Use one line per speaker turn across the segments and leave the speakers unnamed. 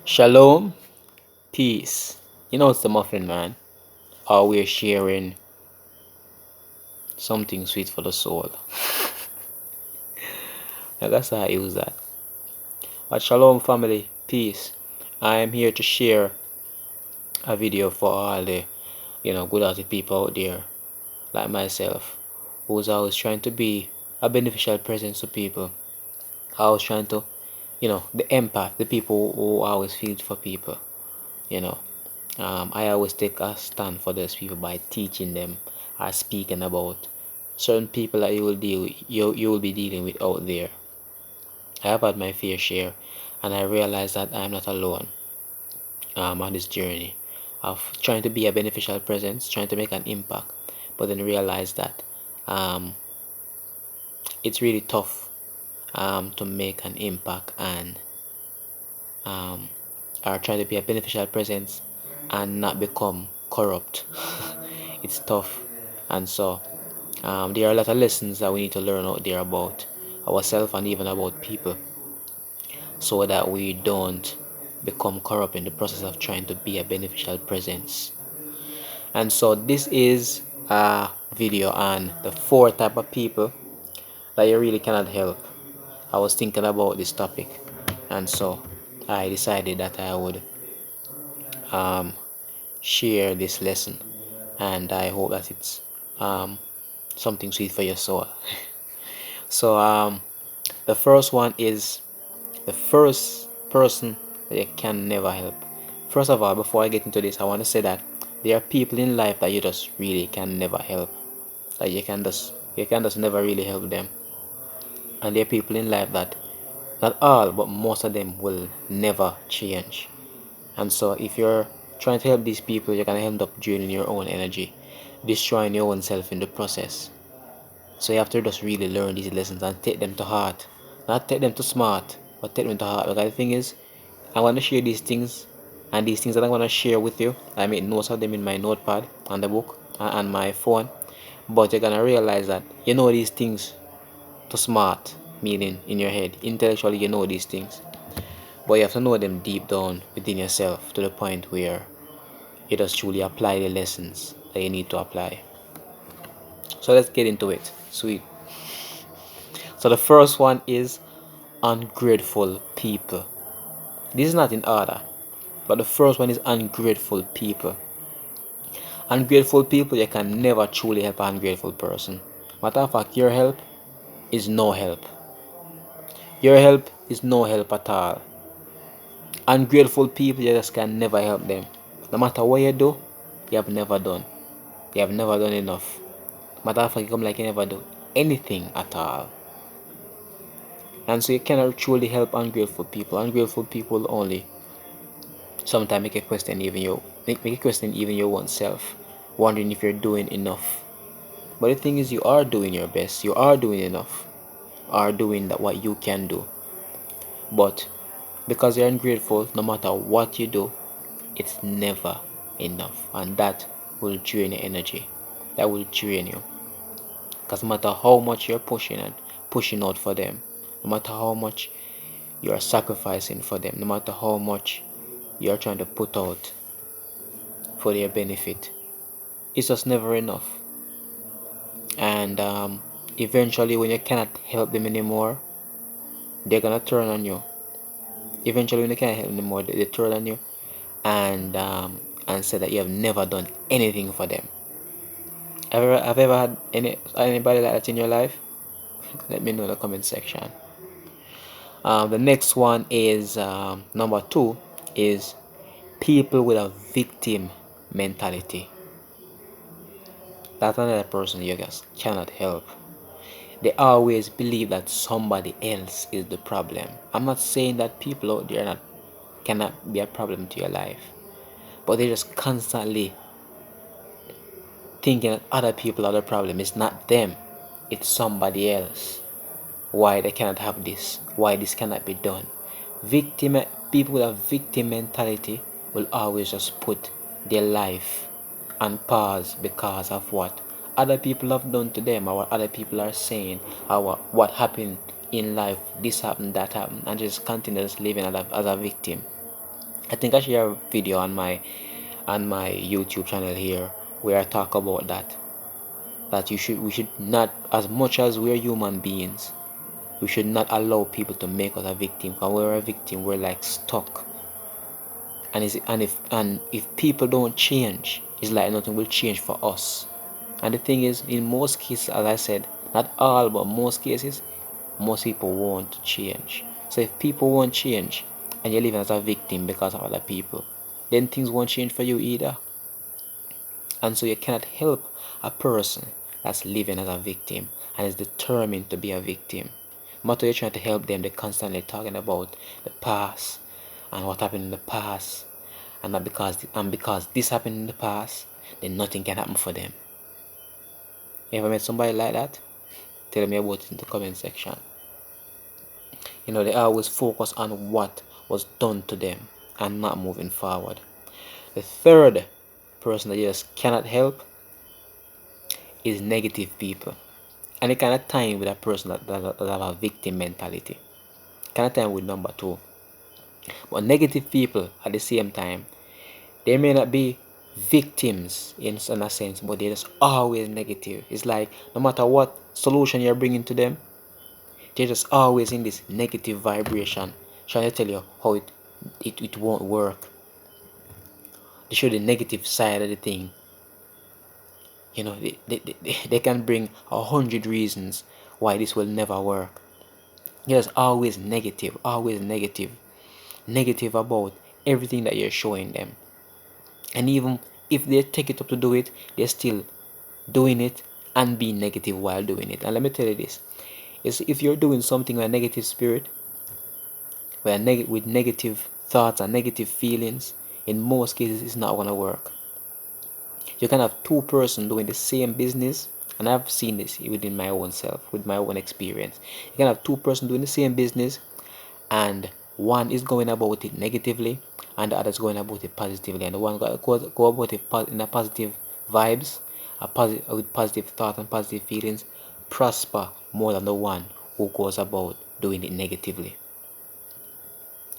Shalom, peace. It's the Muffin Man. We're sharing something sweet for the soul. Now that's how I use that. But shalom, family, peace. I am here to share a video for all the, good-hearted people out there, like myself, who's always trying to be a beneficial presence to people. I was trying to, the empath, the people who always feel for people, you know. I always take a stand for those people by teaching them or speaking about certain people that you will be dealing with out there. I have had my fair share, and I realize that I am not alone on this journey of trying to be a beneficial presence, trying to make an impact, but then realize that um, it's really tough to make an impact and are trying to be a beneficial presence and not become corrupt. It's tough, and so there are a lot of lessons that we need to learn out there about ourselves and even about people, so that we don't become corrupt in the process of trying to be a beneficial presence. And so this is a video on the four type of people that you really cannot help. I was thinking about this topic, and so I decided that I would um, share this lesson, and I hope that it's um, something sweet for your soul. So the first one is the first person that you can never help. First of all, before I get into this, I want to say that there are people in life that you just really can never help. That you can just never really help them. And there are people in life that, not all, but most of them will never change. And so if you're trying to help these people, you're gonna end up draining your own energy, destroying your own self in the process. So you have to just really learn these lessons and take them to heart. Not take them to smart, but take them to heart. Because the thing is, I want to share these things, and these things that I want to share with you, I made notes of them in my notepad and the book and my phone. But you're gonna realize that you know these things to smart, meaning in your head. Intellectually, you know these things, but you have to know them deep down within yourself to the point where you just truly apply the lessons that you need to apply. So let's get into it. Sweet. So the first one is ungrateful people. This is not in order, but the first one is ungrateful people. Ungrateful people, you can never truly help an ungrateful person. Matter of fact, your help is no help. Your help is no help at all. Ungrateful people, you just can never help them. No matter what you do, you have never done. You have never done enough. Matter of fact, you come like you never do anything at all. And so you cannot truly help ungrateful people. Ungrateful people only sometimes make you question even your own self, wondering if you're doing enough. But the thing is, you are doing your best. You are doing enough. Are doing that what you can do. But because you're ungrateful, no matter what you do, it's never enough, and that will drain your energy. That will drain you. Because no matter how much you're pushing out for them, no matter how much you are sacrificing for them, no matter how much you are trying to put out for their benefit, it's just never enough. And eventually, when you cannot help them anymore, they're gonna turn on you. Eventually, when you can't help them anymore, they turn on you and say that you have never done anything for them. Have ever had anybody like that in your life? Let me know in the comment section. The next one is number two is people with a victim mentality. That's another person you just cannot help. They always believe that somebody else is the problem. I'm not saying that people out there cannot be a problem to your life, but they're just constantly thinking that other people are the problem. It's not them, it's somebody else. Why they cannot have this? Why this cannot be done? People with a victim mentality will always just put their life on pause because of what other people have done to them, or what other people are saying, or what happened in life. This happened, that happened, and just continues living as a victim. I think I share a video on my YouTube channel here where I talk about that we should not, as much as we're human beings, we should not allow people to make us a victim. Because when we're a victim, we're like stuck. And if people don't change, it's like nothing will change for us. And the thing is, in most cases, as I said, not all, but most cases, most people won't change. So if people won't change and you're living as a victim because of other people, then things won't change for you either. And so you cannot help a person that's living as a victim and is determined to be a victim. No matter you're trying to help them, they're constantly talking about the past and what happened in the past, and not because this happened in the past, then nothing can happen for them. You ever met somebody like that? Tell me about it in the comment section. They always focus on what was done to them and not moving forward. The third person that you just cannot help is negative people. And it kind of time with a person that have a victim mentality. Kind of time with number two. But negative people at the same time, they may not be victims in a sense, but they're just always negative. It's like no matter what solution you're bringing to them, they're just always in this negative vibration, trying to tell you how it won't work. They show the negative side of the thing. They can bring 100 reasons why this will never work. There's always negative, negative about everything that you're showing them. And even if they take it up to do it, they're still doing it and being negative while doing it. And let me tell you this, is if you're doing something with a negative spirit, with negative thoughts and negative feelings, in most cases it's not going to work. You can have two persons doing the same business, and I've seen this within my own self, with my own experience. You can have two persons doing the same business, and one is going about it negatively and the other is going about it positively, and the one go about it in a positive vibes, with positive thoughts and positive feelings, prosper more than the one who goes about doing it negatively.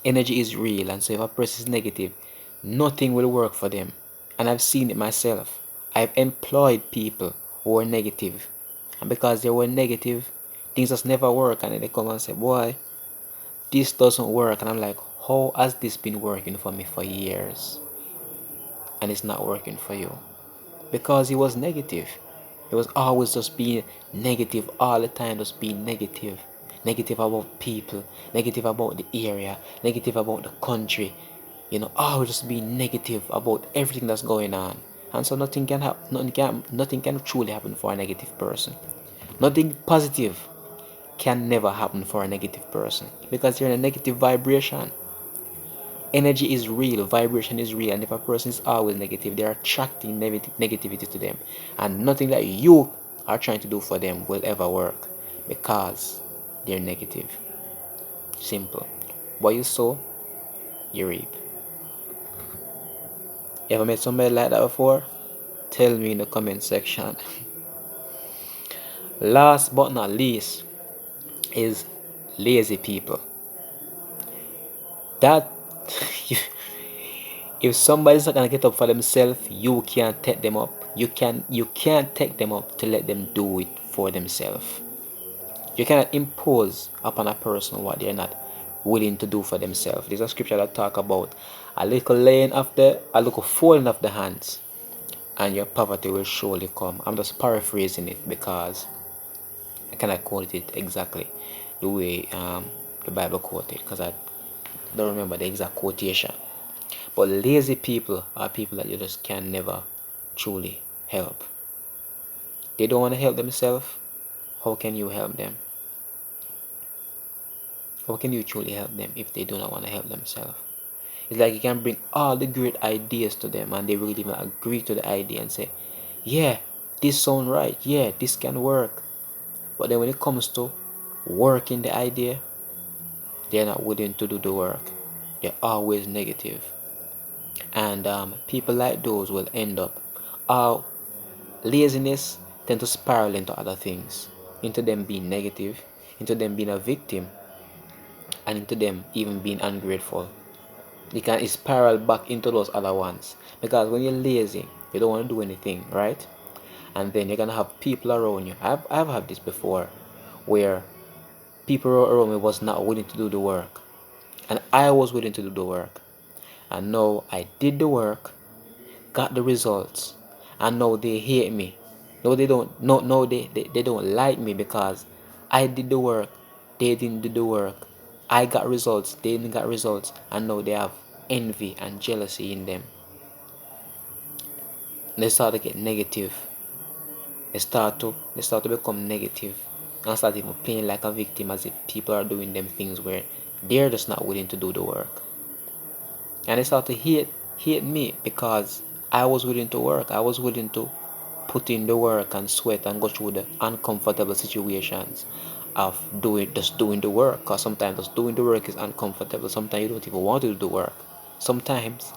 Energy is real, and so if a person is negative, nothing will work for them. And I've seen it myself. I've employed people who were negative, and because they were negative, things just never work. And then they come and say, boy, this doesn't work. And I'm like, how has this been working for me for years and it's not working for you? Because he was negative. He was always just being negative all the time, just being negative. Negative about people, negative about the area, negative about the country. Always just being negative about everything that's going on. And so nothing can happen, nothing can truly happen for a negative person. Nothing positive can never happen for a negative person, because they're in a negative vibration. Energy is real, vibration is real, and if a person is always negative, they're attracting negativity to them, and nothing that you are trying to do for them will ever work, because they're negative. Simple. What you sow, you reap. You ever met somebody like that before? Tell me in the comment section. Last but not least is lazy people. That if somebody's not gonna get up for themselves, you can't take them up. You can't take them up to let them do it for themselves. You cannot impose upon a person what they're not willing to do for themselves. There's a scripture that talk about a little folding of the hands, and your poverty will surely come. I'm just paraphrasing it because I cannot quote it exactly the way the Bible quoted, because I don't remember the exact quotation. But lazy people are people that you just can never truly help. They don't want to help themselves. How can you help them? How can you truly help them if they do not want to help themselves? It's like you can bring all the great ideas to them and they will even agree to the idea and say, yeah, this sounds right. Yeah, this can work. But then when it comes to working the idea, they're not willing to do the work. They're always negative. And people like those will end up, laziness tend to spiral into other things, into them being negative, into them being a victim, and into them even being ungrateful. You can spiral back into those other ones, because when you're lazy, you don't want to do anything, right? And then you're gonna have people around you. I've had this before, where people around me was not willing to do the work, and I was willing to do the work, and now I did the work, got the results, and now they hate me. No, they don't. No, they don't like me because I did the work, they didn't do the work. I got results, they didn't got results, and now they have envy and jealousy in them. And they start to get negative. They start to become negative and start even playing like a victim, as if people are doing them things where they're just not willing to do the work. And they start to hate me because I was willing to work. I was willing to put in the work and sweat and go through the uncomfortable situations of doing the work. Because sometimes just doing the work is uncomfortable. Sometimes you don't even want to do the work. Sometimes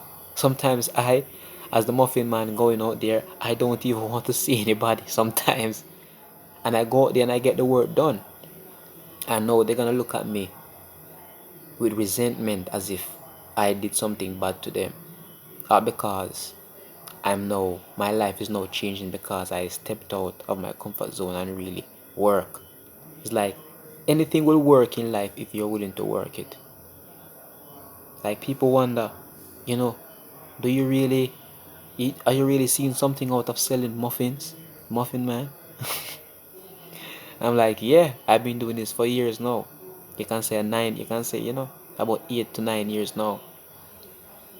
I, as the muffin man going out there, I don't even want to see anybody sometimes. And I go out there and I get the work done. And now they're gonna look at me with resentment, as if I did something bad to them. Because my life is now changing because I stepped out of my comfort zone and really work. It's like anything will work in life if you're willing to work it. Like people wonder, you know, do you really are you really seeing something out of selling muffins? Muffin man? I'm like, yeah, I've been doing this for years now. You can say, about 8 to 9 years now.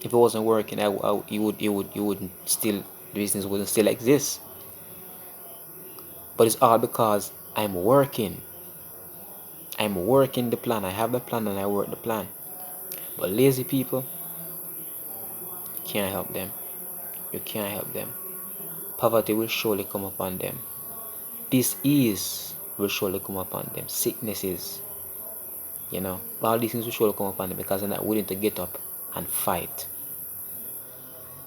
If it wasn't working, you wouldn't still, the business wouldn't still exist. But it's all because I'm working. I'm working the plan. I have the plan and I work the plan. But lazy people, can't help them. You can't help them. Poverty will surely come upon them. Disease will surely come upon them. Sicknesses, all these things will surely come upon them because they're not willing to get up and fight.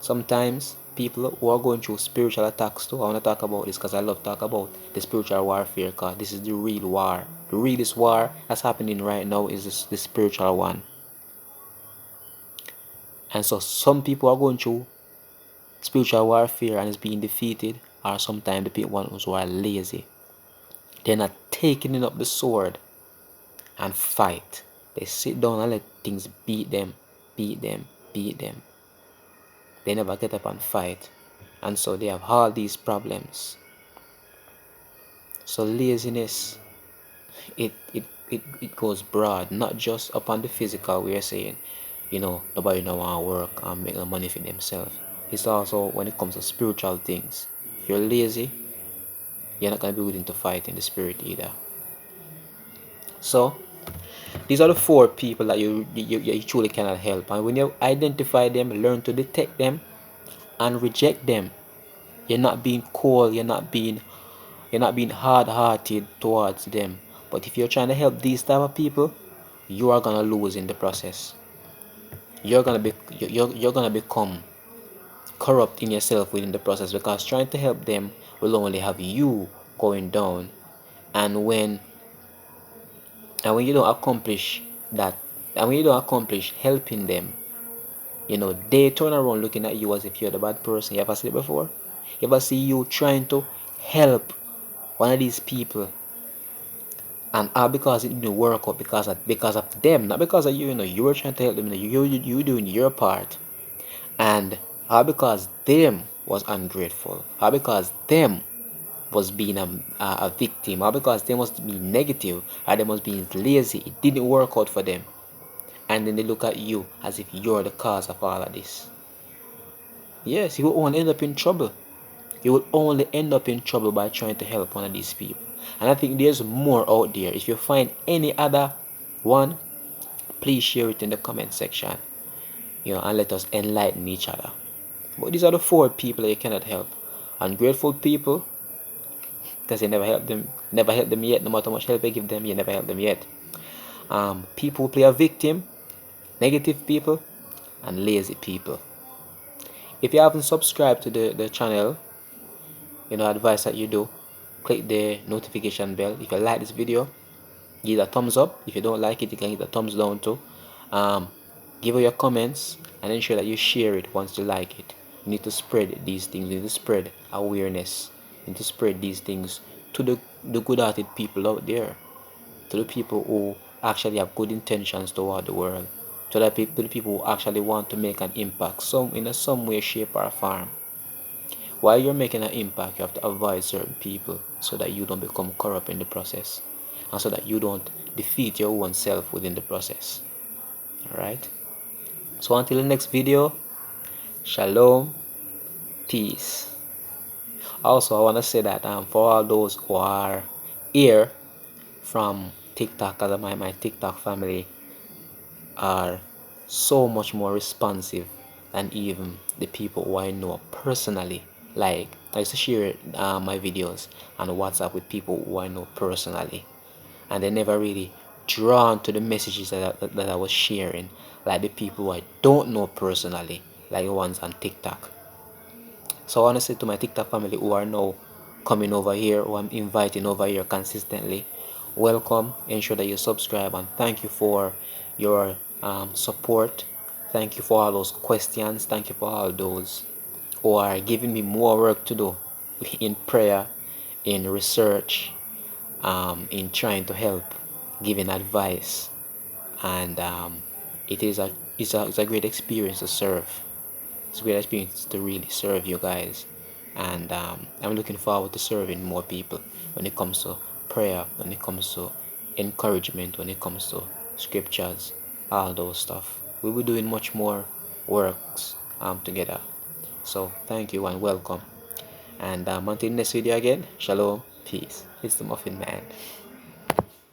Sometimes people who are going through spiritual attacks too, I want to talk about this because I love to talk about the spiritual warfare, because this is the real war. The realest war that's happening right now is the spiritual one. And so some people are going through spiritual warfare and is being defeated, or sometimes the ones who are lazy. They're not taking up the sword and fight. They sit down and let things beat them, beat them, beat them. They never get up and fight. And so they have all these problems. So laziness, it goes broad, not just upon the physical. We are saying, nobody don't want to work and make no money for themselves. It's also when it comes to spiritual things. If you're lazy, you're not going to be willing to fight in the spirit either. So these are the 4 people that you truly cannot help. And when you identify them, learn to detect them and reject them. You're not being cold, you're not being hard-hearted towards them. But if you're trying to help these type of people, you are gonna lose in the process. You're gonna become corrupt in yourself within the process, because trying to help them will only have you going down. And when you don't accomplish that, and when you don't accomplish helping them, they turn around looking at you as if you're the bad person. You ever see it before? You ever see you trying to help one of these people, and all because it didn't work out because of them, not because of you. You were trying to help them. You doing your part, and all because them was ungrateful, all because them was being a victim, or because they must be negative, or they must be lazy. It didn't work out for them, and then they look at you as if you're the cause of all of this. Yes, you will only end up in trouble. You will only end up in trouble by trying to help one of these people. And I think there's more out there. If you find any other one, please share it in the comment section, and let us enlighten each other. But these are the 4 people that you cannot help. Ungrateful people, because you never help them yet. No matter how much help you give them, you never help them yet. People who play a victim, negative people, and lazy people. If you haven't subscribed to the channel, advice that you do, click the notification bell. If you like this video, give it a thumbs up. If you don't like it, you can hit a thumbs down too. Give us your comments and ensure that you share it once you like it. You need to spread these things. You need to spread awareness. You need to spread these things to the good-hearted people out there, to the people who actually have good intentions toward the world, to the people who actually want to make an impact some way, shape, or form. While you're making an impact, you have to avoid certain people so that you don't become corrupt in the process, and so that you don't defeat your own self within the process. Alright? So until the next video, shalom, peace. Also, I want to say that for all those who are here from TikTok, because my TikTok family are so much more responsive than even the people who I know personally. Like, I used to share my videos on WhatsApp with people who I know personally, and they never really drawn to the messages that I was sharing, like the people who I don't know personally, like the ones on TikTok. So I want to say to my TikTok family who are now coming over here, who I'm inviting over here consistently, welcome. Ensure that you subscribe, and thank you for your support. Thank you for all those questions. Thank you for all those who are giving me more work to do in prayer, in research, in trying to help, giving advice, and it's a great experience to serve. It's a great experience to really serve you guys, and I'm looking forward to serving more people when it comes to prayer, when it comes to encouragement, when it comes to scriptures, all those stuff. We'll be doing much more works together. So thank you and welcome. And until next video again, shalom, peace. It's the Muffin Man.